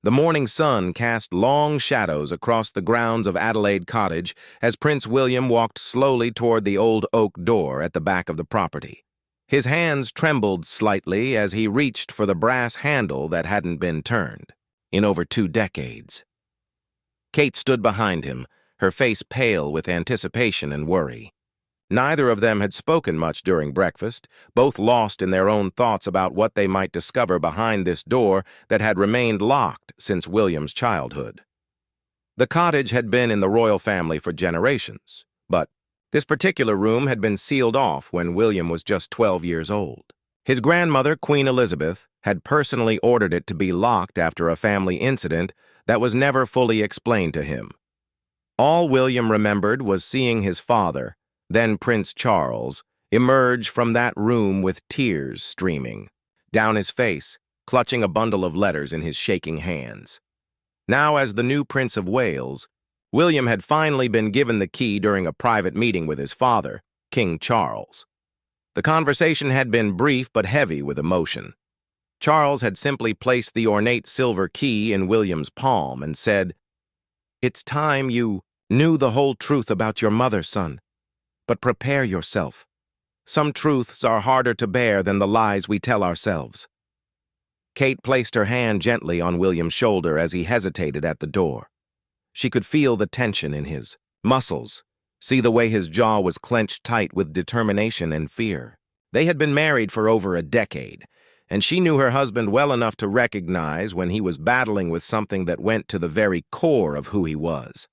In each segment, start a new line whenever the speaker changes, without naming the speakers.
The morning sun cast long shadows across the grounds of Adelaide Cottage as Prince William walked slowly toward the old oak door at the back of the property. His hands trembled slightly as he reached for the brass handle that hadn't been turned in over 2 decades. Kate stood behind him, her face pale with anticipation and worry. Neither of them had spoken much during breakfast, both lost in their own thoughts about what they might discover behind this door that had remained locked since William's childhood. The cottage had been in the royal family for generations, but this particular room had been sealed off when William was just 12 years old. His grandmother, Queen Elizabeth, had personally ordered it to be locked after a family incident that was never fully explained to him. All William remembered was seeing his father, then Prince Charles, emerge from that room with tears streaming down his face, clutching a bundle of letters in his shaking hands. Now, as the new Prince of Wales, William had finally been given the key during a private meeting with his father, King Charles. The conversation had been brief but heavy with emotion. Charles had simply placed the ornate silver key in William's palm and said, "It's time you knew the whole truth about your mother, son. But prepare yourself. Some truths are harder to bear than the lies we tell ourselves." Kate placed her hand gently on William's shoulder as he hesitated at the door. She could feel the tension in his muscles, see the way his jaw was clenched tight with determination and fear. They had been married for over a decade, and she knew her husband well enough to recognize when he was battling with something that went to the very core of who he was.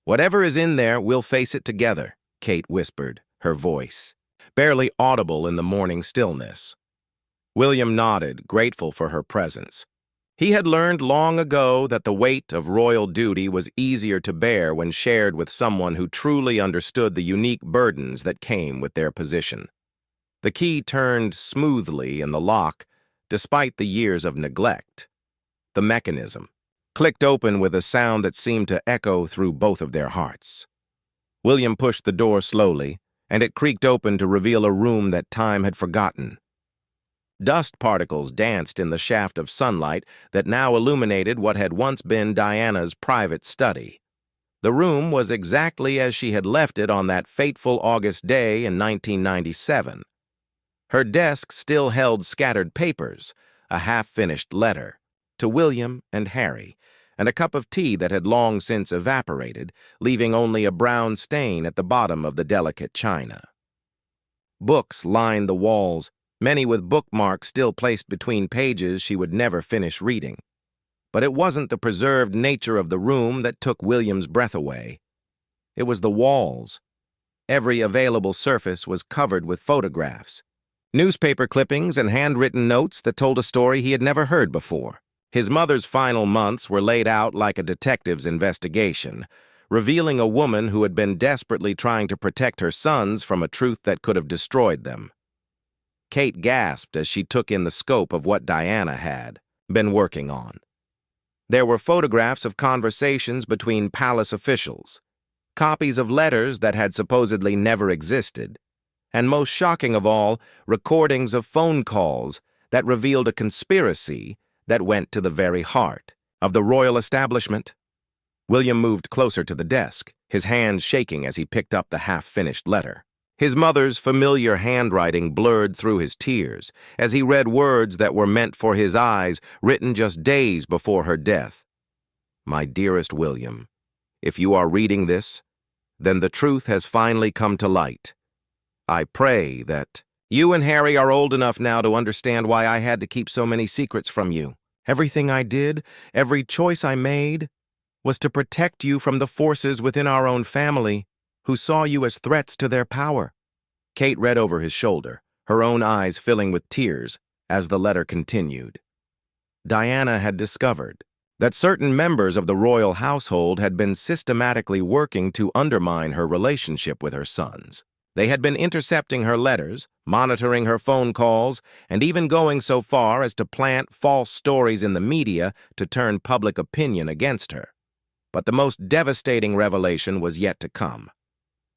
"Whatever is in there, we'll face it together," Kate whispered, her voice barely audible in the morning stillness. William nodded, grateful for her presence. He had learned long ago that the weight of royal duty was easier to bear when shared with someone who truly understood the unique burdens that came with their position. The key turned smoothly in the lock, despite the years of neglect. The mechanism clicked open with a sound that seemed to echo through both of their hearts. William pushed the door slowly, and it creaked open to reveal a room that time had forgotten. Dust particles danced in the shaft of sunlight that now illuminated what had once been Diana's private study. The room was exactly as she had left it on that fateful August day in 1997. Her desk still held scattered papers, a half-finished letter, to William and Harry, and a cup of tea that had long since evaporated, leaving only a brown stain at the bottom of the delicate china. Books lined the walls, many with bookmarks still placed between pages she would never finish reading. But it wasn't the preserved nature of the room that took William's breath away. It was the walls. Every available surface was covered with photographs, newspaper clippings, and handwritten notes that told a story he had never heard before. His mother's final months were laid out like a detective's investigation, revealing a woman who had been desperately trying to protect her sons from a truth that could have destroyed them. Kate gasped as she took in the scope of what Diana had been working on. There were photographs of conversations between palace officials, copies of letters that had supposedly never existed, and most shocking of all, recordings of phone calls that revealed a conspiracy that went to the very heart of the royal establishment. William moved closer to the desk, his hands shaking as he picked up the half-finished letter. His mother's familiar handwriting blurred through his tears as he read words that were meant for his eyes, written just days before her death. "My dearest William, if you are reading this, then the truth has finally come to light. I pray that you and Harry are old enough now to understand why I had to keep so many secrets from you. Everything I did, every choice I made, was to protect you from the forces within our own family who saw you as threats to their power." Kate read over his shoulder, her own eyes filling with tears as the letter continued. Diana had discovered that certain members of the royal household had been systematically working to undermine her relationship with her sons. They had been intercepting her letters, monitoring her phone calls, and even going so far as to plant false stories in the media to turn public opinion against her. But the most devastating revelation was yet to come.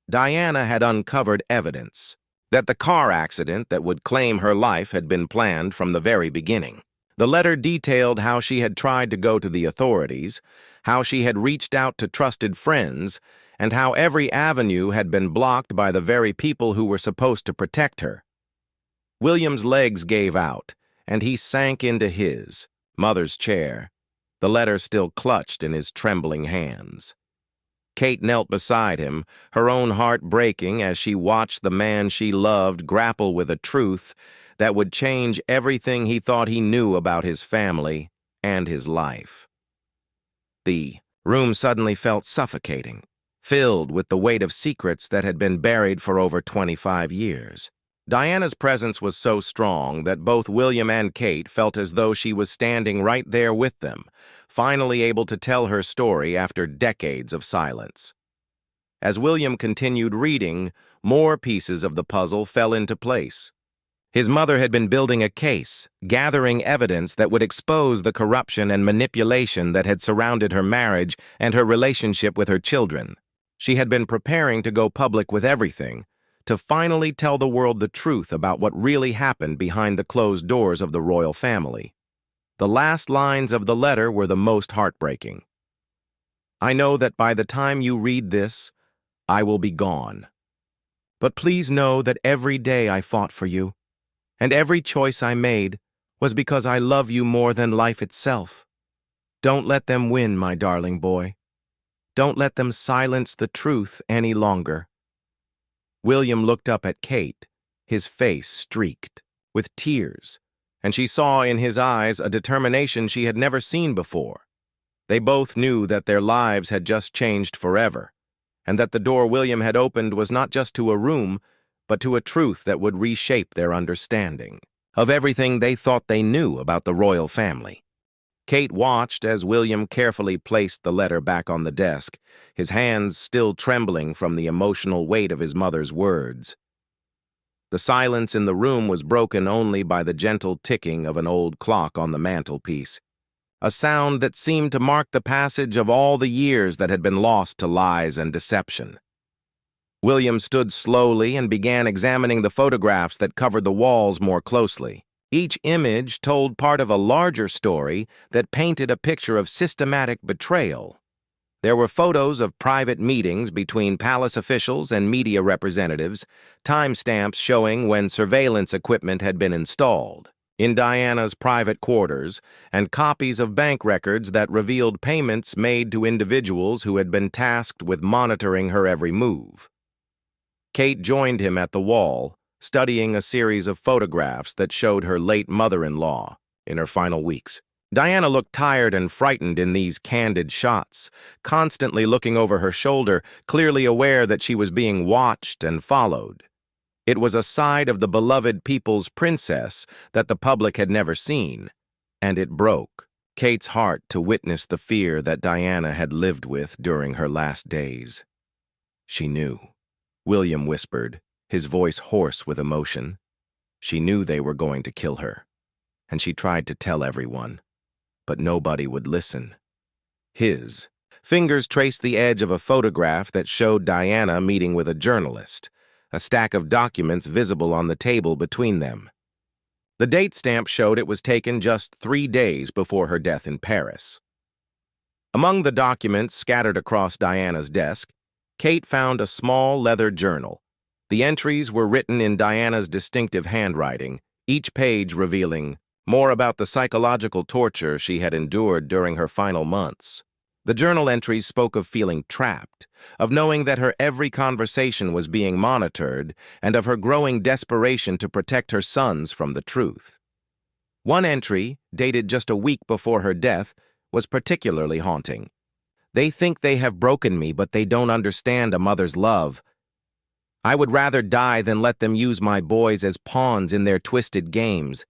Diana had uncovered evidence that the car accident that would claim her life had been planned from the very beginning. The letter detailed how she had tried to go to the authorities, how she had reached out to trusted friends, and how every avenue had been blocked by the very people who were supposed to protect her. William's legs gave out, and he sank into his mother's chair, the letter still clutched in his trembling hands. Kate knelt beside him, her own heart breaking as she watched the man she loved grapple with a truth that would change everything he thought he knew about his family and his life. The room suddenly felt suffocating, filled with the weight of secrets that had been buried for over 25 years. Diana's presence was so strong that both William and Kate felt as though she was standing right there with them, finally able to tell her story after decades of silence. As William continued reading, more pieces of the puzzle fell into place. His mother had been building a case, gathering evidence that would expose the corruption and manipulation that had surrounded her marriage and her relationship with her children. She had been preparing to go public with everything, to finally tell the world the truth about what really happened behind the closed doors of the royal family. The last lines of the letter were the most heartbreaking. "I know that by the time you read this, I will be gone. But please know that every day I fought for you, and every choice I made was because I love you more than life itself. Don't let them win, my darling boy. Don't let them silence the truth any longer." William looked up at Kate, his face streaked with tears, and she saw in his eyes a determination she had never seen before. They both knew that their lives had just changed forever, and that the door William had opened was not just to a room, but to a truth that would reshape their understanding of everything they thought they knew about the royal family. Kate watched as William carefully placed the letter back on the desk, his hands still trembling from the emotional weight of his mother's words. The silence in the room was broken only by the gentle ticking of an old clock on the mantelpiece, a sound that seemed to mark the passage of all the years that had been lost to lies and deception. William stood slowly and began examining the photographs that covered the walls more closely. Each image told part of a larger story that painted a picture of systematic betrayal. There were photos of private meetings between palace officials and media representatives, timestamps showing when surveillance equipment had been installed in Diana's private quarters, and copies of bank records that revealed payments made to individuals who had been tasked with monitoring her every move. Kate joined him at the wall, studying a series of photographs that showed her late mother-in-law in her final weeks. Diana looked tired and frightened in these candid shots, constantly looking over her shoulder, clearly aware that she was being watched and followed. It was a side of the beloved people's princess that the public had never seen, and it broke Kate's heart to witness the fear that Diana had lived with during her last days. She knew. William whispered, his voice hoarse with emotion. She knew they were going to kill her, and she tried to tell everyone, but nobody would listen. His fingers traced the edge of a photograph that showed Diana meeting with a journalist, a stack of documents visible on the table between them. The date stamp showed it was taken just 3 days before her death in Paris. Among the documents scattered across Diana's desk, Kate found a small leather journal. The entries were written in Diana's distinctive handwriting, each page revealing more about the psychological torture she had endured during her final months. The journal entries spoke of feeling trapped, of knowing that her every conversation was being monitored, and of her growing desperation to protect her sons from the truth. One entry, dated just a week before her death, was particularly haunting. "They think they have broken me, but they don't understand a mother's love. I would rather die than let them use my boys as pawns in their twisted games.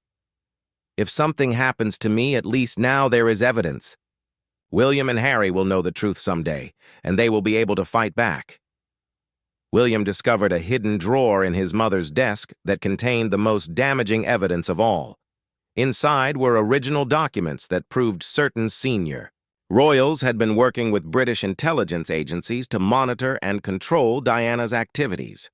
If something happens to me, at least now there is evidence. William and Harry will know the truth someday, and they will be able to fight back." William discovered a hidden drawer in his mother's desk that contained the most damaging evidence of all. Inside were original documents that proved certain senior royals had been working with British intelligence agencies to monitor and control Diana's activities.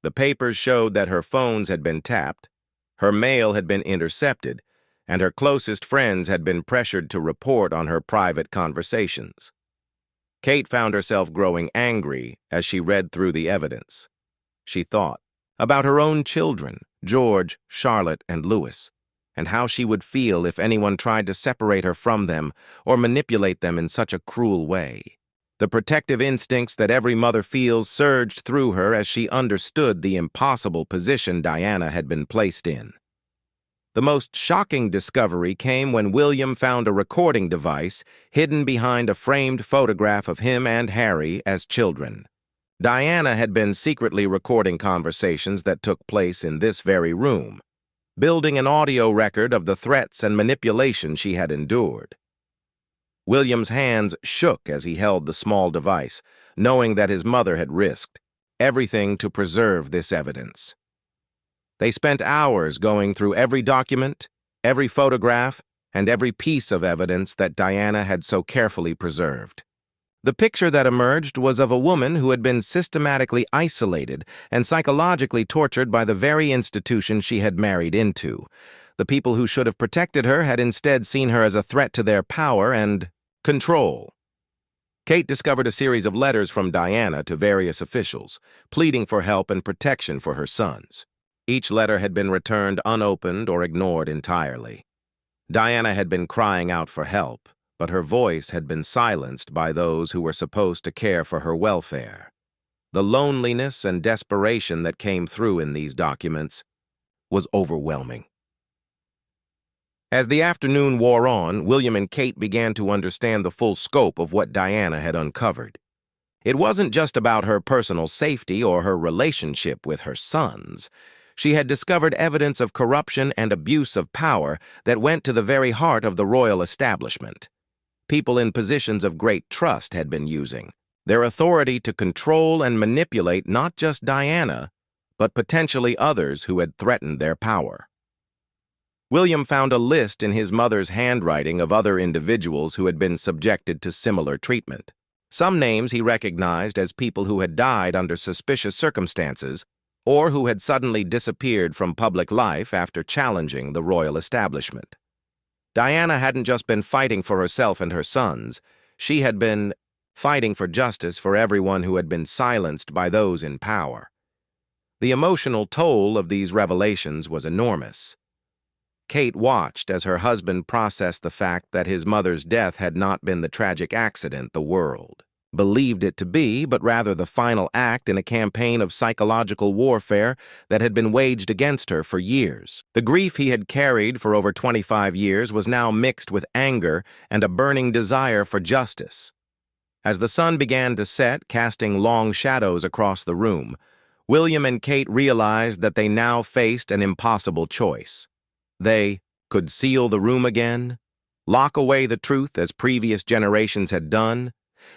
The papers showed that her phones had been tapped, her mail had been intercepted, and her closest friends had been pressured to report on her private conversations. Kate found herself growing angry as she read through the evidence. She thought about her own children, George, Charlotte, and Louis, and how she would feel if anyone tried to separate her from them or manipulate them in such a cruel way. The protective instincts that every mother feels surged through her as she understood the impossible position Diana had been placed in. The most shocking discovery came when William found a recording device hidden behind a framed photograph of him and Harry as children. Diana had been secretly recording conversations that took place in this very room, building an audio record of the threats and manipulation she had endured. William's hands shook as he held the small device, knowing that his mother had risked everything to preserve this evidence. They spent hours going through every document, every photograph, and every piece of evidence that Diana had so carefully preserved. The picture that emerged was of a woman who had been systematically isolated and psychologically tortured by the very institution she had married into. The people who should have protected her had instead seen her as a threat to their power and control. Kate discovered a series of letters from Diana to various officials, pleading for help and protection for her sons. Each letter had been returned unopened or ignored entirely. Diana had been crying out for help, but her voice had been silenced by those who were supposed to care for her welfare. The loneliness and desperation that came through in these documents was overwhelming. As the afternoon wore on, William and Kate began to understand the full scope of what Diana had uncovered. It wasn't just about her personal safety or her relationship with her sons. She had discovered evidence of corruption and abuse of power that went to the very heart of the royal establishment. People in positions of great trust had been using their authority to control and manipulate not just Diana, but potentially others who had threatened their power. William found a list in his mother's handwriting of other individuals who had been subjected to similar treatment. Some names he recognized as people who had died under suspicious circumstances or who had suddenly disappeared from public life after challenging the royal establishment. Diana hadn't just been fighting for herself and her sons. She had been fighting for justice for everyone who had been silenced by those in power. The emotional toll of these revelations was enormous. Kate watched as her husband processed the fact that his mother's death had not been the tragic accident the world believed it to be, but rather the final act in a campaign of psychological warfare that had been waged against her for years. The grief he had carried for over 25 years was now mixed with anger and a burning desire for justice. As the sun began to set, casting long shadows across the room, William and Kate realized that they now faced an impossible choice. They could seal the room again, lock away the truth as previous generations had done,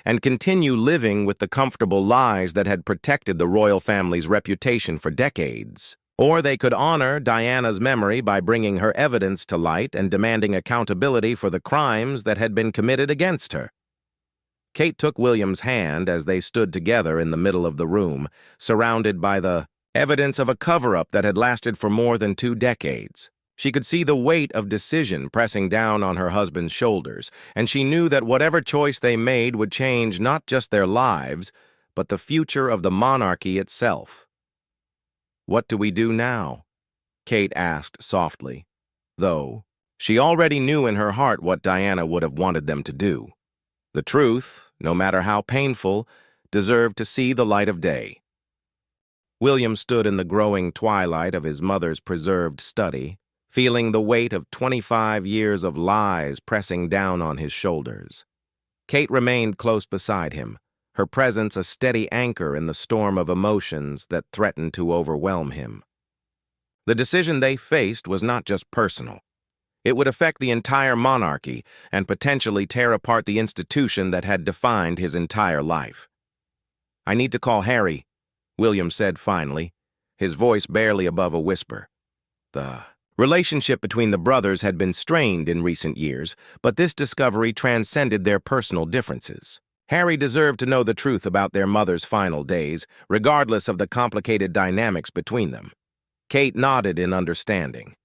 and continue living with the comfortable lies that had protected the royal family's reputation for decades. Or they could honor Diana's memory by bringing her evidence to light and demanding accountability for the crimes that had been committed against her. Kate took William's hand as they stood together in the middle of the room, surrounded by the evidence of a cover-up that had lasted for more than 2 decades. She could see the weight of decision pressing down on her husband's shoulders, and she knew that whatever choice they made would change not just their lives, but the future of the monarchy itself. "What do we do now?" Kate asked softly, though she already knew in her heart what Diana would have wanted them to do. The truth, no matter how painful, deserved to see the light of day. William stood in the growing twilight of his mother's preserved study, feeling the weight of 25 years of lies pressing down on his shoulders. Kate remained close beside him, her presence a steady anchor in the storm of emotions that threatened to overwhelm him. The decision they faced was not just personal. It would affect the entire monarchy and potentially tear apart the institution that had defined his entire life. "I need to call Harry," William said finally, his voice barely above a whisper. The relationship between the brothers had been strained in recent years, but this discovery transcended their personal differences. Harry deserved to know the truth about their mother's final days, regardless of the complicated dynamics between them. Kate nodded in understanding.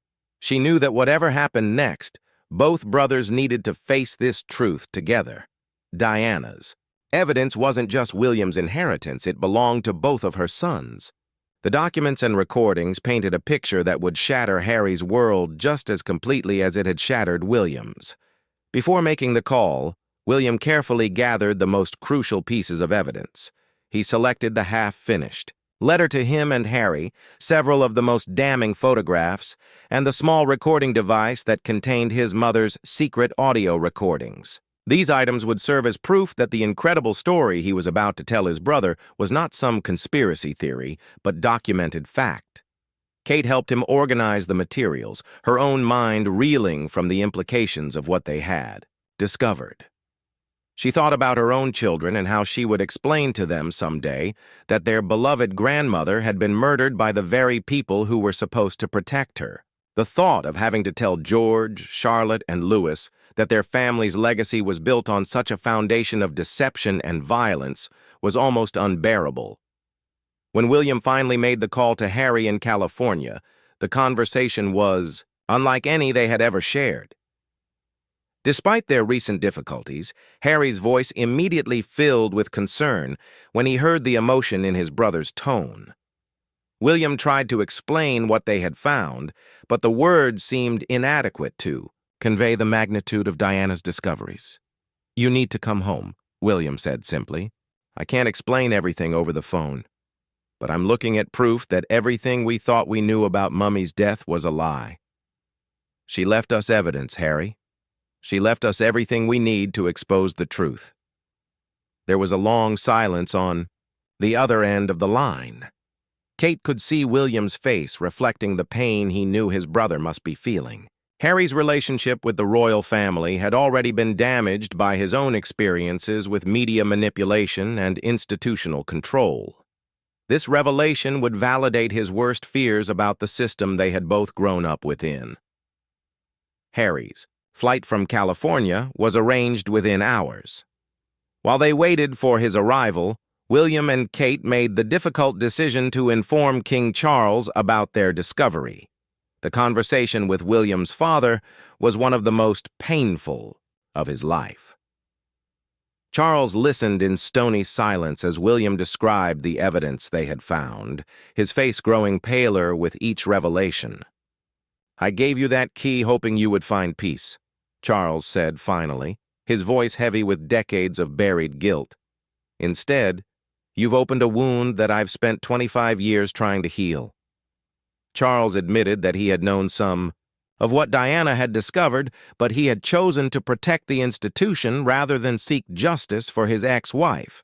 She knew that whatever happened next, both brothers needed to face this truth together. Diana's evidence wasn't just William's inheritance, it belonged to both of her sons. The documents and recordings painted a picture that would shatter Harry's world just as completely as it had shattered William's. Before making the call, William carefully gathered the most crucial pieces of evidence. He selected the half-finished letter to him and Harry, several of the most damning photographs, and the small recording device that contained his mother's secret audio recordings. These items would serve as proof that the incredible story he was about to tell his brother was not some conspiracy theory, but documented fact. Kate helped him organize the materials, her own mind reeling from the implications of what they had discovered. She thought about her own children and how she would explain to them someday that their beloved grandmother had been murdered by the very people who were supposed to protect her. The thought of having to tell George, Charlotte, and Louis that their family's legacy was built on such a foundation of deception and violence was almost unbearable. When William finally made the call to Harry in California, the conversation was unlike any they had ever shared. Despite their recent difficulties, Harry's voice immediately filled with concern when he heard the emotion in his brother's tone. William tried to explain what they had found, but the words seemed inadequate to convey the magnitude of Diana's discoveries. "You need to come home," William said simply. "I can't explain everything over the phone, but I'm looking at proof that everything we thought we knew about Mummy's death was a lie. She left us evidence, Harry. She left us everything we need to expose the truth." There was a long silence on the other end of the line. Kate could see William's face reflecting the pain he knew his brother must be feeling. Harry's relationship with the royal family had already been damaged by his own experiences with media manipulation and institutional control. This revelation would validate his worst fears about the system they had both grown up within. Harry's flight from California was arranged within hours. While they waited for his arrival, William and Kate made the difficult decision to inform King Charles about their discovery. The conversation with William's father was one of the most painful of his life. Charles listened in stony silence as William described the evidence they had found, his face growing paler with each revelation. "I gave you that key hoping you would find peace," Charles said finally, his voice heavy with decades of buried guilt. "Instead, you've opened a wound that I've spent 25 years trying to heal." Charles admitted that he had known some of what Diana had discovered, but he had chosen to protect the institution rather than seek justice for his ex-wife.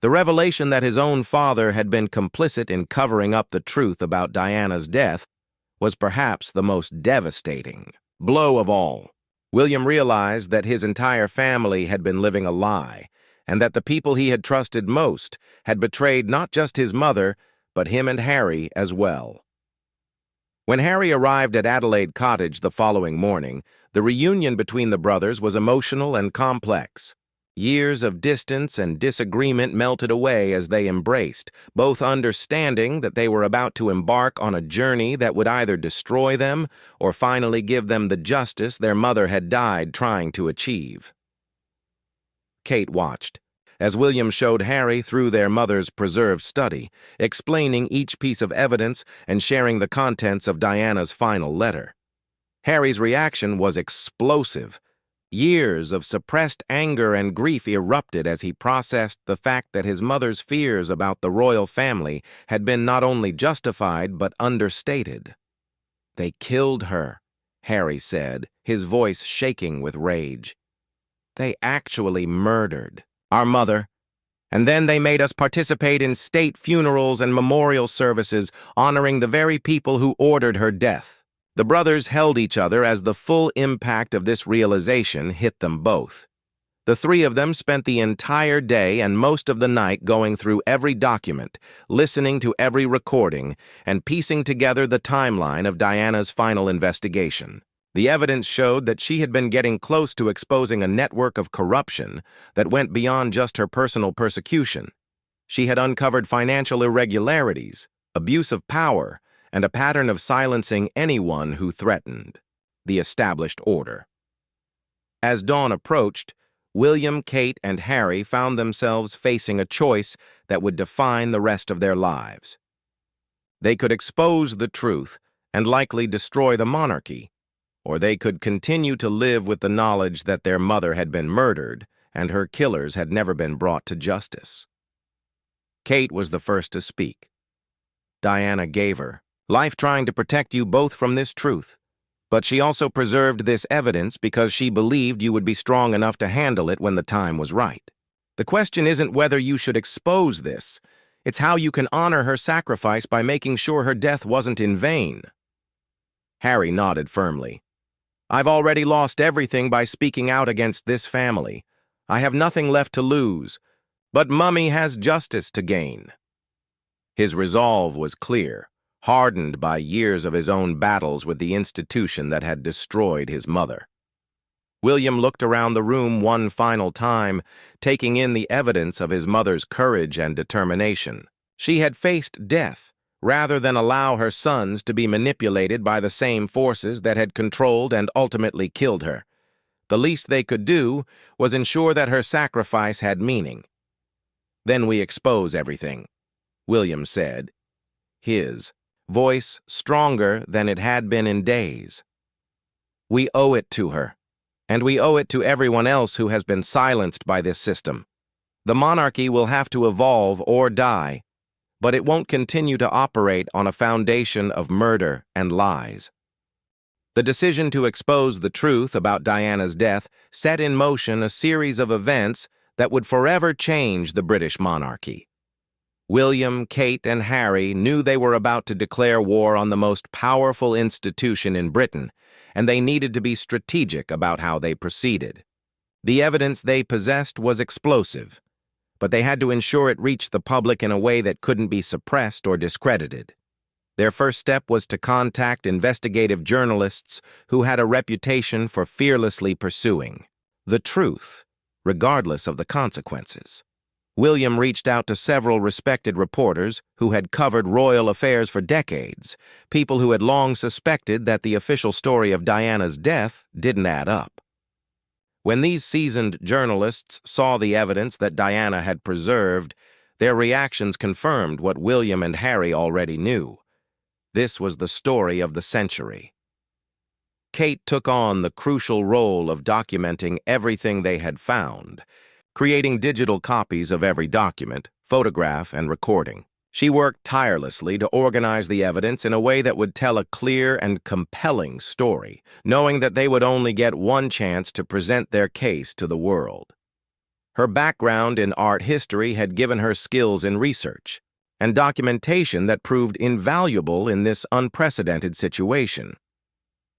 The revelation that his own father had been complicit in covering up the truth about Diana's death was perhaps the most devastating blow of all. William realized that his entire family had been living a lie, and that the people he had trusted most had betrayed not just his mother, but him and Harry as well. When Harry arrived at Adelaide Cottage the following morning, the reunion between the brothers was emotional and complex. Years of distance and disagreement melted away as they embraced, both understanding that they were about to embark on a journey that would either destroy them or finally give them the justice their mother had died trying to achieve. Kate watched as William showed Harry through their mother's preserved study, explaining each piece of evidence and sharing the contents of Diana's final letter. Harry's reaction was explosive. Years of suppressed anger and grief erupted as he processed the fact that his mother's fears about the royal family had been not only justified but understated. "They killed her," Harry said, his voice shaking with rage. "They actually murdered our mother, and then they made us participate in state funerals and memorial services honoring the very people who ordered her death." The brothers held each other as the full impact of this realization hit them both. The three of them spent the entire day and most of the night going through every document, listening to every recording, and piecing together the timeline of Diana's final investigation. The evidence showed that she had been getting close to exposing a network of corruption that went beyond just her personal persecution. She had uncovered financial irregularities, abuse of power, and a pattern of silencing anyone who threatened the established order. As dawn approached, William, Kate, and Harry found themselves facing a choice that would define the rest of their lives. They could expose the truth and likely destroy the monarchy, or they could continue to live with the knowledge that their mother had been murdered and her killers had never been brought to justice. Kate was the first to speak. Diana gave her life trying to protect you both from this truth, but she also preserved this evidence because she believed you would be strong enough to handle it when the time was right. The question isn't whether you should expose this, it's how you can honor her sacrifice by making sure her death wasn't in vain. Harry nodded firmly. I've already lost everything by speaking out against this family. I have nothing left to lose, but Mummy has justice to gain. His resolve was clear, hardened by years of his own battles with the institution that had destroyed his mother. William looked around the room one final time, taking in the evidence of his mother's courage and determination. She had faced death, rather than allow her sons to be manipulated by the same forces that had controlled and ultimately killed her. The least they could do was ensure that her sacrifice had meaning. Then we expose everything, William said, his voice stronger than it had been in days. We owe it to her, and we owe it to everyone else who has been silenced by this system. The monarchy will have to evolve or die, but it won't continue to operate on a foundation of murder and lies. The decision to expose the truth about Diana's death set in motion a series of events that would forever change the British monarchy. William, Kate, and Harry knew they were about to declare war on the most powerful institution in Britain, and they needed to be strategic about how they proceeded. The evidence they possessed was explosive, but they had to ensure it reached the public in a way that couldn't be suppressed or discredited. Their first step was to contact investigative journalists who had a reputation for fearlessly pursuing the truth, regardless of the consequences. William reached out to several respected reporters who had covered royal affairs for decades, people who had long suspected that the official story of Diana's death didn't add up. When these seasoned journalists saw the evidence that Diana had preserved, their reactions confirmed what William and Harry already knew. This was the story of the century. Kate took on the crucial role of documenting everything they had found, creating digital copies of every document, photograph, and recording. She worked tirelessly to organize the evidence in a way that would tell a clear and compelling story, knowing that they would only get one chance to present their case to the world. Her background in art history had given her skills in research and documentation that proved invaluable in this unprecedented situation.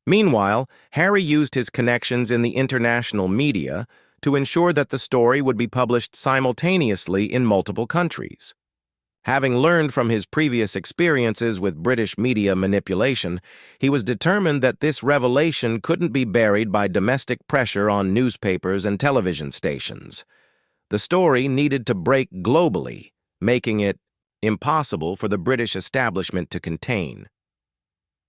Meanwhile, Harry used his connections in the international media to ensure that the story would be published simultaneously in multiple countries. Having learned from his previous experiences with British media manipulation, he was determined that this revelation couldn't be buried by domestic pressure on newspapers and television stations. The story needed to break globally, making it impossible for the British establishment to contain.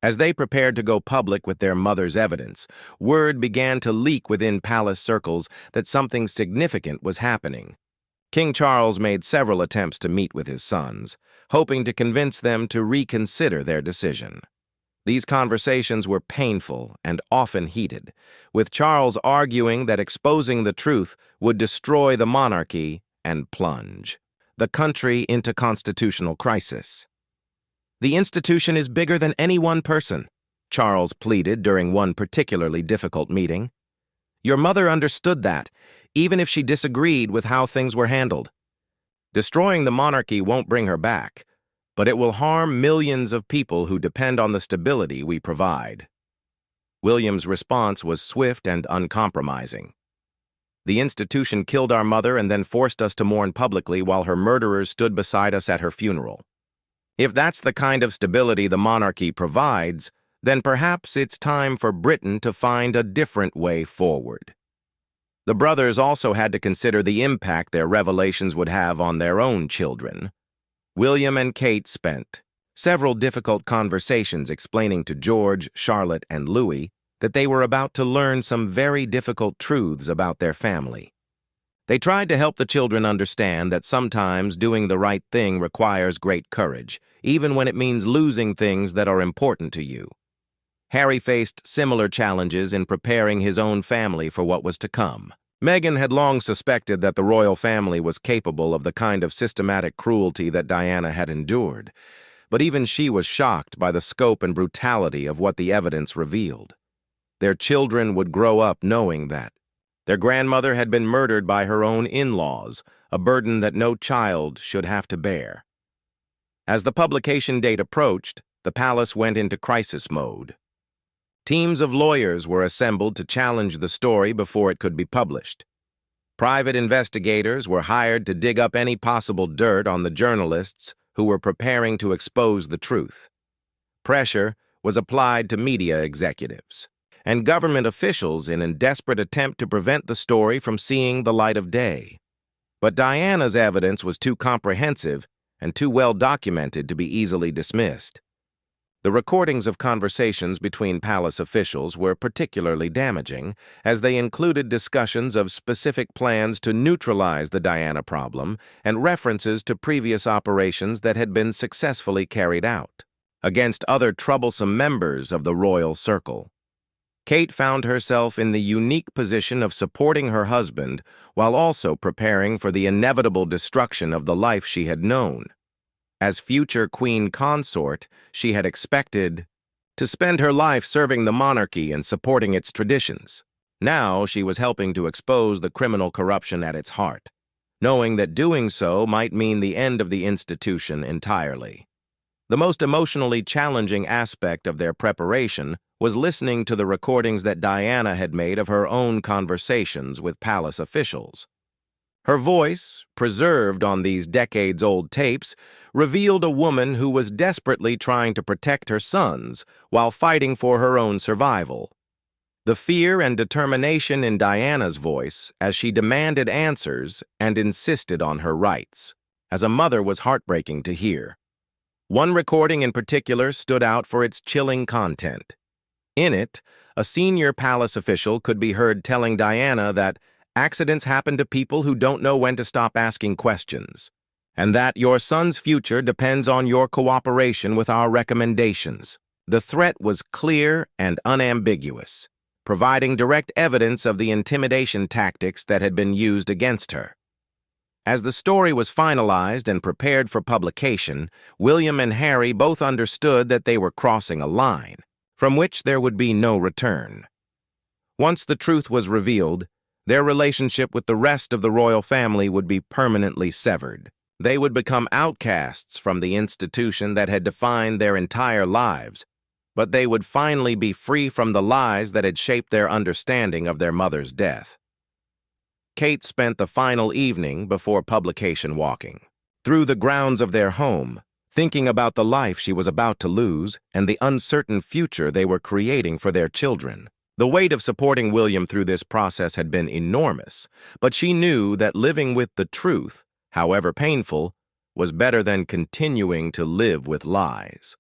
As they prepared to go public with their mother's evidence, word began to leak within palace circles that something significant was happening. King Charles made several attempts to meet with his sons, hoping to convince them to reconsider their decision. These conversations were painful and often heated, with Charles arguing that exposing the truth would destroy the monarchy and plunge the country into constitutional crisis. The institution is bigger than any one person, Charles pleaded during one particularly difficult meeting. Your mother understood that, even if she disagreed with how things were handled. Destroying the monarchy won't bring her back, but it will harm millions of people who depend on the stability we provide. William's response was swift and uncompromising. The institution killed our mother and then forced us to mourn publicly while her murderers stood beside us at her funeral. If that's the kind of stability the monarchy provides, then perhaps it's time for Britain to find a different way forward. The brothers also had to consider the impact their revelations would have on their own children. William and Kate spent Several difficult conversations explaining to George, Charlotte, and Louis that they were about to learn some very difficult truths about their family. They tried to help the children understand that sometimes doing the right thing requires great courage, even when it means losing things that are important to you. Harry faced similar challenges in preparing his own family for what was to come. Meghan had long suspected that the royal family was capable of the kind of systematic cruelty that Diana had endured, but even she was shocked by the scope and brutality of what the evidence revealed. Their children would grow up knowing that their grandmother had been murdered by her own in-laws, a burden that no child should have to bear. As the publication date approached, the palace went into crisis mode. Teams of lawyers were assembled to challenge the story before it could be published. Private investigators were hired to dig up any possible dirt on the journalists who were preparing to expose the truth. Pressure was applied to media executives and government officials in a desperate attempt to prevent the story from seeing the light of day. But Diana's evidence was too comprehensive and too well documented to be easily dismissed. The recordings of conversations between palace officials were particularly damaging, as they included discussions of specific plans to neutralize the Diana problem and references to previous operations that had been successfully carried out against other troublesome members of the royal circle. Kate found herself in the unique position of supporting her husband while also preparing for the inevitable destruction of the life she had known. As future queen consort, she had expected to spend her life serving the monarchy and supporting its traditions. Now she was helping to expose the criminal corruption at its heart, knowing that doing so might mean the end of the institution entirely. The most emotionally challenging aspect of their preparation was listening to the recordings that Diana had made of her own conversations with palace officials. Her voice, preserved on these decades-old tapes, revealed a woman who was desperately trying to protect her sons while fighting for her own survival. The fear and determination in Diana's voice as she demanded answers and insisted on her rights, as a mother, was heartbreaking to hear. One recording in particular stood out for its chilling content. In it, a senior palace official could be heard telling Diana that accidents happen to people who don't know when to stop asking questions, and that your son's future depends on your cooperation with our recommendations. The threat was clear and unambiguous, providing direct evidence of the intimidation tactics that had been used against her. As the story was finalized and prepared for publication, William and Harry both understood that they were crossing a line from which there would be no return. Once the truth was revealed, their relationship with the rest of the royal family would be permanently severed. They would become outcasts from the institution that had defined their entire lives, but they would finally be free from the lies that had shaped their understanding of their mother's death. Kate spent the final evening before publication walking through the grounds of their home, thinking about the life she was about to lose and the uncertain future they were creating for their children. The weight of supporting William through this process had been enormous, but she knew that living with the truth, however painful, was better than continuing to live with lies.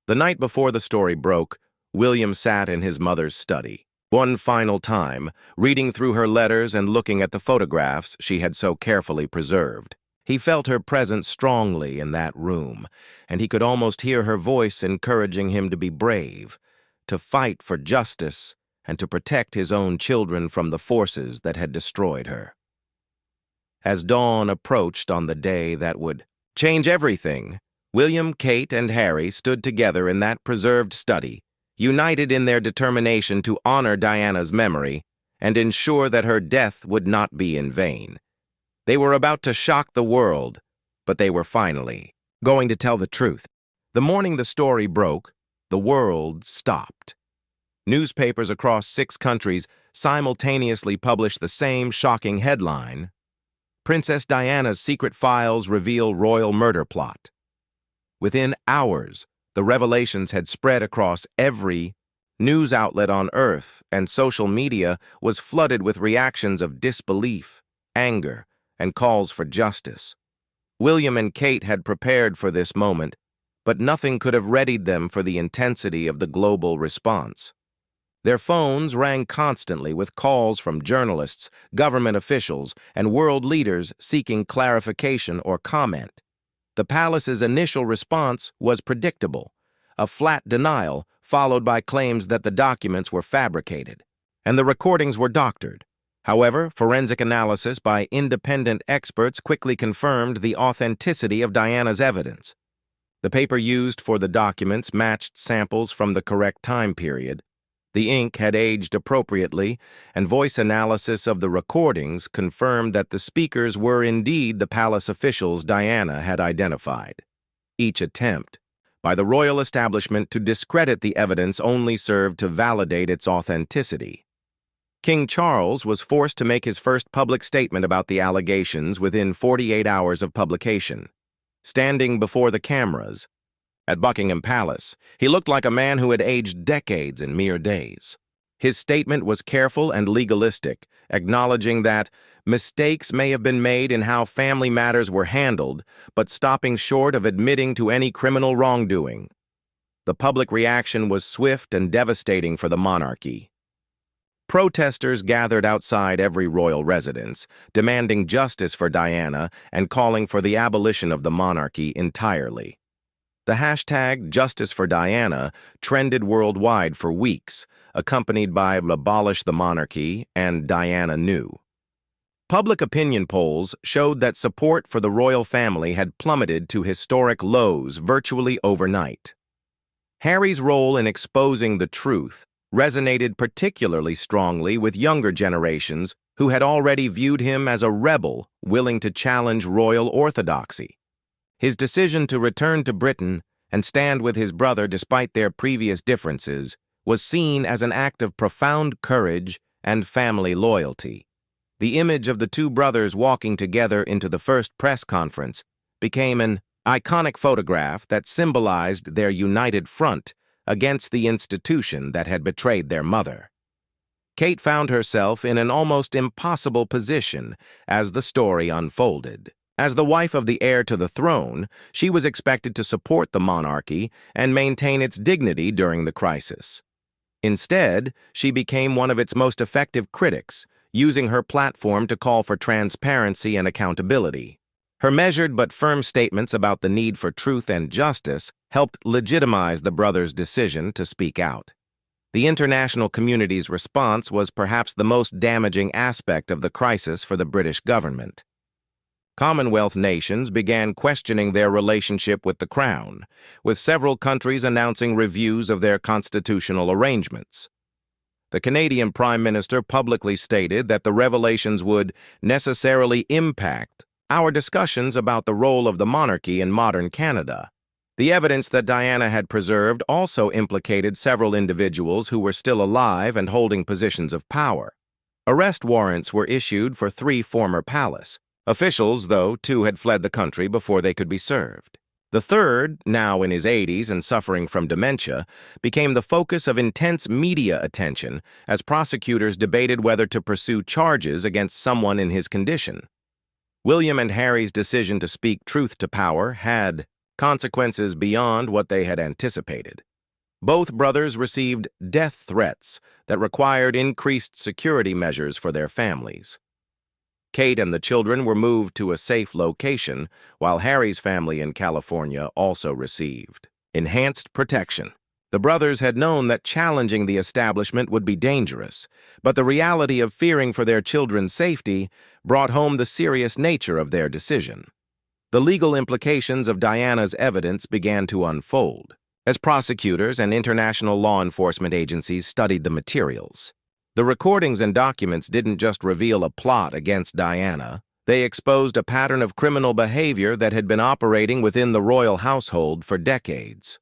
The night before the story broke, William sat in his mother's study, one final time, reading through her letters and looking at the photographs she had so carefully preserved. He felt her presence strongly in that room, and he could almost hear her voice encouraging him to be brave, to fight for justice, and to protect his own children from the forces that had destroyed her. As dawn approached on the day that would change everything, William, Kate, and Harry stood together in that preserved study, united in their determination to honor Diana's memory and ensure that her death would not be in vain. They were about to shock the world, but they were finally going to tell the truth. The morning the story broke, the world stopped. Newspapers across 6 countries simultaneously published the same shocking headline: Princess Diana's secret files reveal royal murder plot. Within hours, the revelations had spread across every news outlet on Earth, and social media was flooded with reactions of disbelief, anger, and calls for justice. William and Kate had prepared for this moment, but nothing could have readied them for the intensity of the global response. Their phones rang constantly with calls from journalists, government officials, and world leaders seeking clarification or comment. The palace's initial response was predictable, a flat denial followed by claims that the documents were fabricated, and the recordings were doctored. However, forensic analysis by independent experts quickly confirmed the authenticity of Diana's evidence. The paper used for the documents matched samples from the correct time period. The ink had aged appropriately, and voice analysis of the recordings confirmed that the speakers were indeed the palace officials Diana had identified. Each attempt by the royal establishment to discredit the evidence only served to validate its authenticity. King Charles was forced to make his first public statement about the allegations within 48 hours of publication. Standing before the cameras at Buckingham Palace, he looked like a man who had aged decades in mere days. His statement was careful and legalistic, acknowledging that mistakes may have been made in how family matters were handled, but stopping short of admitting to any criminal wrongdoing. The public reaction was swift and devastating for the monarchy. Protesters gathered outside every royal residence, demanding justice for Diana and calling for the abolition of the monarchy entirely. The hashtag Justice for Diana trended worldwide for weeks, accompanied by Abolish the Monarchy and Diana New. Public opinion polls showed that support for the royal family had plummeted to historic lows virtually overnight. Harry's role in exposing the truth resonated particularly strongly with younger generations who had already viewed him as a rebel willing to challenge royal orthodoxy. His decision to return to Britain and stand with his brother despite their previous differences was seen as an act of profound courage and family loyalty. The image of the two brothers walking together into the first press conference became an iconic photograph that symbolized their united front against the institution that had betrayed their mother. Kate found herself in an almost impossible position as the story unfolded. As the wife of the heir to the throne, she was expected to support the monarchy and maintain its dignity during the crisis. Instead, she became one of its most effective critics, using her platform to call for transparency and accountability. Her measured but firm statements about the need for truth and justice helped legitimize the brothers' decision to speak out. The international community's response was perhaps the most damaging aspect of the crisis for the British government. Commonwealth nations began questioning their relationship with the Crown, with several countries announcing reviews of their constitutional arrangements. The Canadian Prime Minister publicly stated that the revelations would necessarily impact our discussions about the role of the monarchy in modern Canada. The evidence that Diana had preserved also implicated several individuals who were still alive and holding positions of power. Arrest warrants were issued for 3 former palace officials, though 2 had fled the country before they could be served. The third, now in his 80s and suffering from dementia, became the focus of intense media attention as prosecutors debated whether to pursue charges against someone in his condition. William and Harry's decision to speak truth to power had consequences beyond what they had anticipated. Both brothers received death threats that required increased security measures for their families. Kate and the children were moved to a safe location, while Harry's family in California also received enhanced protection. The brothers had known that challenging the establishment would be dangerous, but the reality of fearing for their children's safety brought home the serious nature of their decision. The legal implications of Diana's evidence began to unfold as prosecutors and international law enforcement agencies studied the materials. The recordings and documents didn't just reveal a plot against Diana. They exposed a pattern of criminal behavior that had been operating within the royal household for decades.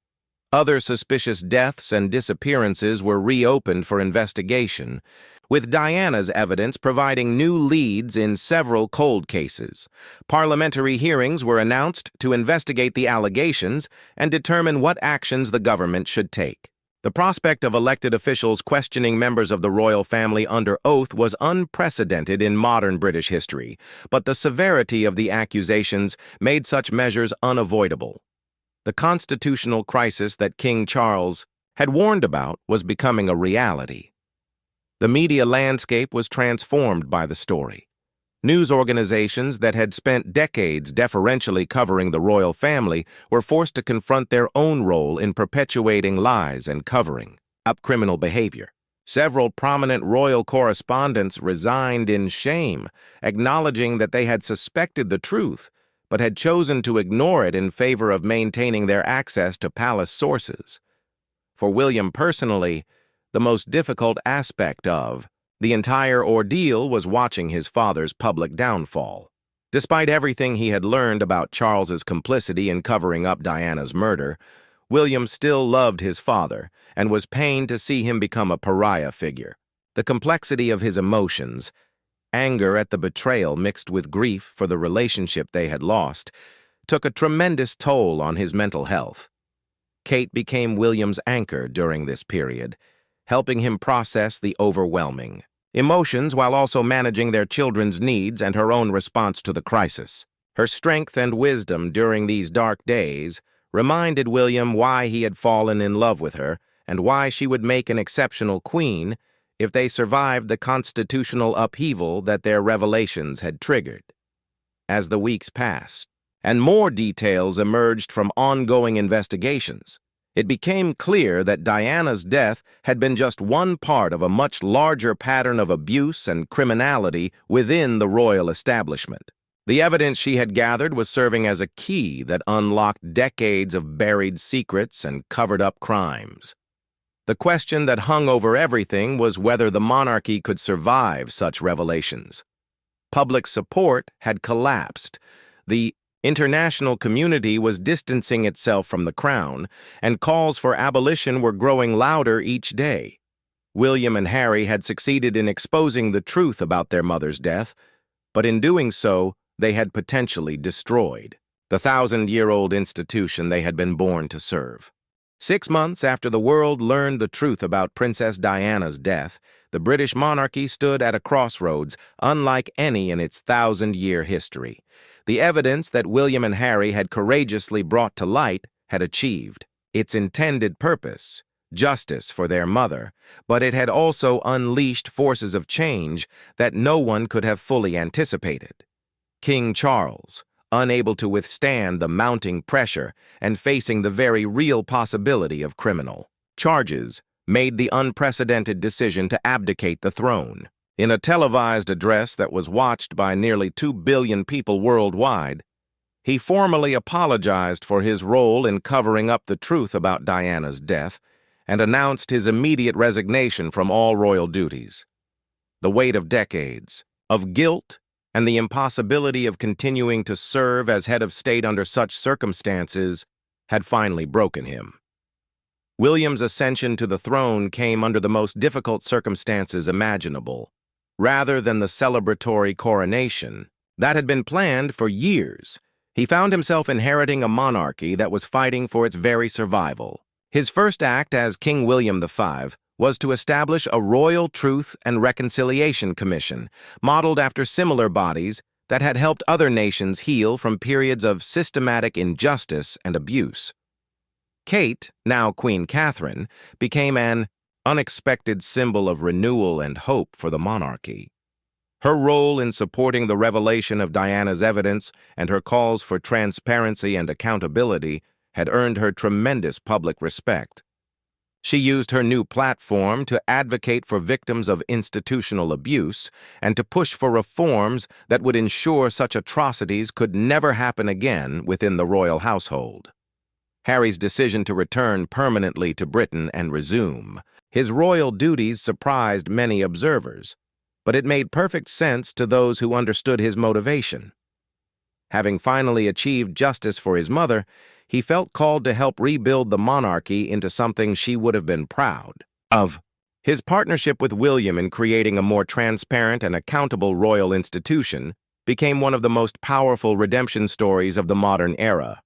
Other suspicious deaths and disappearances were reopened for investigation, with Diana's evidence providing new leads in several cold cases. Parliamentary hearings were announced to investigate the allegations and determine what actions the government should take. The prospect of elected officials questioning members of the royal family under oath was unprecedented in modern British history, but the severity of the accusations made such measures unavoidable. The constitutional crisis that King Charles had warned about was becoming a reality. The media landscape was transformed by the story. News organizations that had spent decades deferentially covering the royal family were forced to confront their own role in perpetuating lies and covering up criminal behavior. Several prominent royal correspondents resigned in shame, acknowledging that they had suspected the truth, but had chosen to ignore it in favor of maintaining their access to palace sources. For William personally, the most difficult aspect of the entire ordeal was watching his father's public downfall. Despite everything he had learned about Charles's complicity in covering up Diana's murder, William still loved his father and was pained to see him become a pariah figure. The complexity of his emotions, anger at the betrayal mixed with grief for the relationship they had lost, took a tremendous toll on his mental health. Kate became William's anchor during this period, helping him process the overwhelming emotions while also managing their children's needs and her own response to the crisis. Her strength and wisdom during these dark days reminded William why he had fallen in love with her and why she would make an exceptional queen if they survived the constitutional upheaval that their revelations had triggered. As the weeks passed, and more details emerged from ongoing investigations, it became clear that Diana's death had been just one part of a much larger pattern of abuse and criminality within the royal establishment. The evidence she had gathered was serving as a key that unlocked decades of buried secrets and covered-up crimes. The question that hung over everything was whether the monarchy could survive such revelations. Public support had collapsed. The international community was distancing itself from the crown, and calls for abolition were growing louder each day. William and Harry had succeeded in exposing the truth about their mother's death, but in doing so, they had potentially destroyed the 1,000-year-old institution they had been born to serve. 6 months after the world learned the truth about Princess Diana's death, the British monarchy stood at a crossroads unlike any in its 1,000-year history. The evidence that William and Harry had courageously brought to light had achieved its intended purpose, justice for their mother, but it had also unleashed forces of change that no one could have fully anticipated. King Charles, unable to withstand the mounting pressure and facing the very real possibility of criminal charges, made the unprecedented decision to abdicate the throne. In a televised address that was watched by nearly 2 billion people worldwide, he formally apologized for his role in covering up the truth about Diana's death and announced his immediate resignation from all royal duties. The weight of decades, of guilt, and the impossibility of continuing to serve as head of state under such circumstances had finally broken him. William's ascension to the throne came under the most difficult circumstances imaginable. Rather than the celebratory coronation that had been planned for years, he found himself inheriting a monarchy that was fighting for its very survival. His first act as King William V was to establish a Royal Truth and Reconciliation Commission, modeled after similar bodies that had helped other nations heal from periods of systematic injustice and abuse. Kate, now Queen Catherine, became an unexpected symbol of renewal and hope for the monarchy. Her role in supporting the revelation of Diana's evidence and her calls for transparency and accountability had earned her tremendous public respect. She used her new platform to advocate for victims of institutional abuse and to push for reforms that would ensure such atrocities could never happen again within the royal household. Harry's decision to return permanently to Britain and resume his royal duties surprised many observers, but it made perfect sense to those who understood his motivation. Having finally achieved justice for his mother, he felt called to help rebuild the monarchy into something she would have been proud of. His partnership with William in creating a more transparent and accountable royal institution became one of the most powerful redemption stories of the modern era.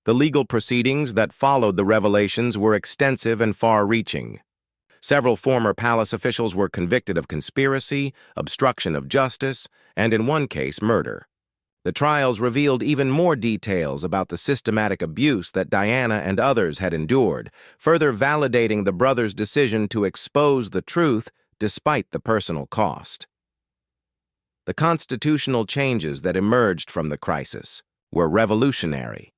The legal proceedings that followed the revelations were extensive and far-reaching. Several former palace officials were convicted of conspiracy, obstruction of justice, and in one case, murder. The trials revealed even more details about the systematic abuse that Diana and others had endured, further validating the brothers' decision to expose the truth despite the personal cost. The constitutional changes that emerged from the crisis were revolutionary.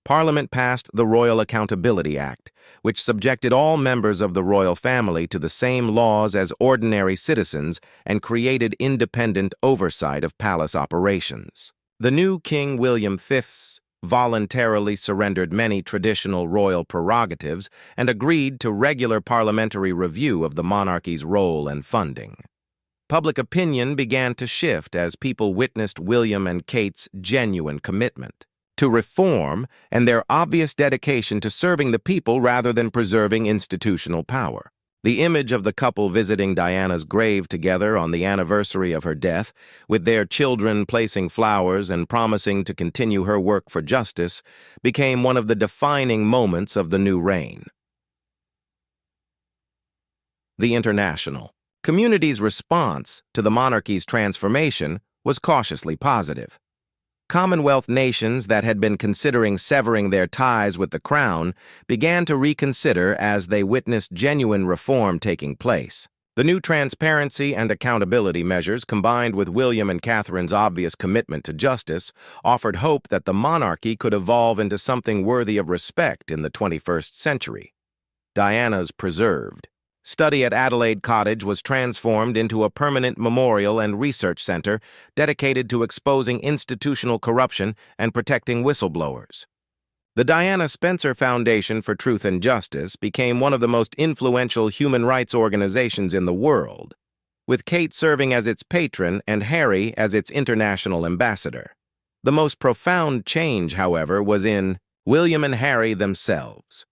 Parliament passed the Royal Accountability Act, which subjected all members of the royal family to the same laws as ordinary citizens and created independent oversight of palace operations. The new King William V voluntarily surrendered many traditional royal prerogatives and agreed to regular parliamentary review of the monarchy's role and funding. Public opinion began to shift as people witnessed William and Kate's genuine commitment to reform and their obvious dedication to serving the people rather than preserving institutional power. The image of the couple visiting Diana's grave together on the anniversary of her death, with their children placing flowers and promising to continue her work for justice, became one of the defining moments of the new reign. The international community's response to the monarchy's transformation was cautiously positive. Commonwealth nations that had been considering severing their ties with the crown began to reconsider as they witnessed genuine reform taking place. The new transparency and accountability measures, combined with William and Catherine's obvious commitment to justice, offered hope that the monarchy could evolve into something worthy of respect in the 21st century. Diana's preserved study at Adelaide Cottage was transformed into a permanent memorial and research center dedicated to exposing institutional corruption and protecting whistleblowers. The Diana Spencer Foundation for Truth and Justice became one of the most influential human rights organizations in the world, with Kate serving as its patron and Harry as its international ambassador. The most profound change, however, was in William and Harry themselves.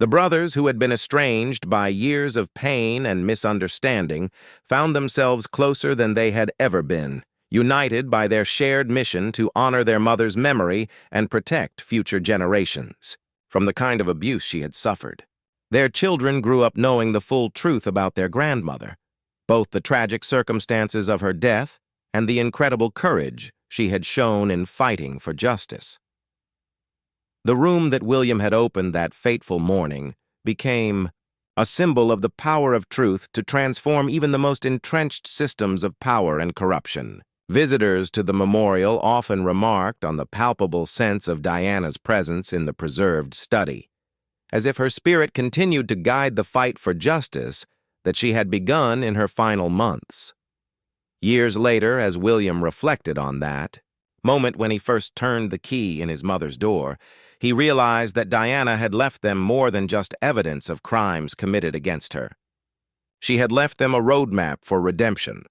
The brothers, who had been estranged by years of pain and misunderstanding, found themselves closer than they had ever been, united by their shared mission to honor their mother's memory and protect future generations from the kind of abuse she had suffered. Their children grew up knowing the full truth about their grandmother, both the tragic circumstances of her death and the incredible courage she had shown in fighting for justice. The room that William had opened that fateful morning became a symbol of the power of truth to transform even the most entrenched systems of power and corruption. Visitors to the memorial often remarked on the palpable sense of Diana's presence in the preserved study, as if her spirit continued to guide the fight for justice that she had begun in her final months. Years later, as William reflected on that moment when he first turned the key in his mother's door, he realized that Diana had left them more than just evidence of crimes committed against her. She had left them a roadmap for redemption,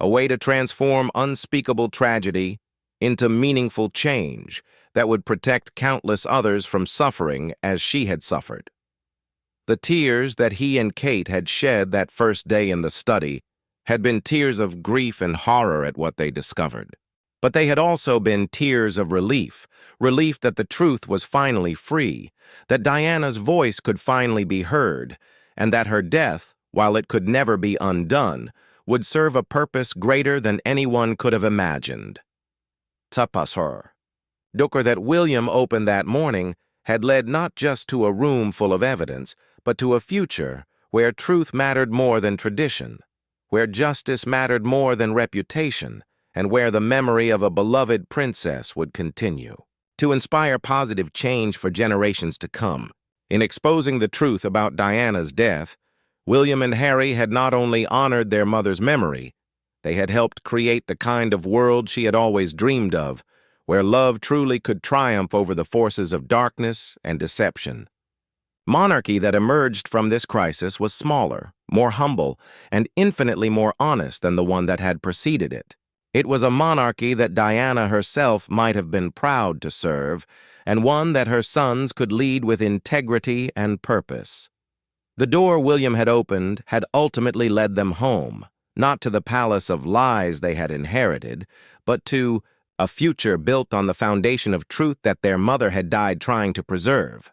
a way to transform unspeakable tragedy into meaningful change that would protect countless others from suffering as she had suffered. The tears that he and Kate had shed that first day in the study had been tears of grief and horror at what they discovered. But they had also been tears of relief that the truth was finally free, that Diana's voice could finally be heard, and that her death, while it could never be undone, would serve a purpose greater than anyone could have imagined. Tapashur. Door that William opened that morning had led not just to a room full of evidence, but to a future where truth mattered more than tradition, where justice mattered more than reputation, and where the memory of a beloved princess would continue to inspire positive change for generations to come. In exposing the truth about Diana's death, William and Harry had not only honored their mother's memory, they had helped create the kind of world she had always dreamed of, where love truly could triumph over the forces of darkness and deception. Monarchy that emerged from this crisis was smaller, more humble, and infinitely more honest than the one that had preceded it. It was a monarchy that Diana herself might have been proud to serve, and one that her sons could lead with integrity and purpose. The door William had opened had ultimately led them home, not to the palace of lies they had inherited, but to a future built on the foundation of truth that their mother had died trying to preserve.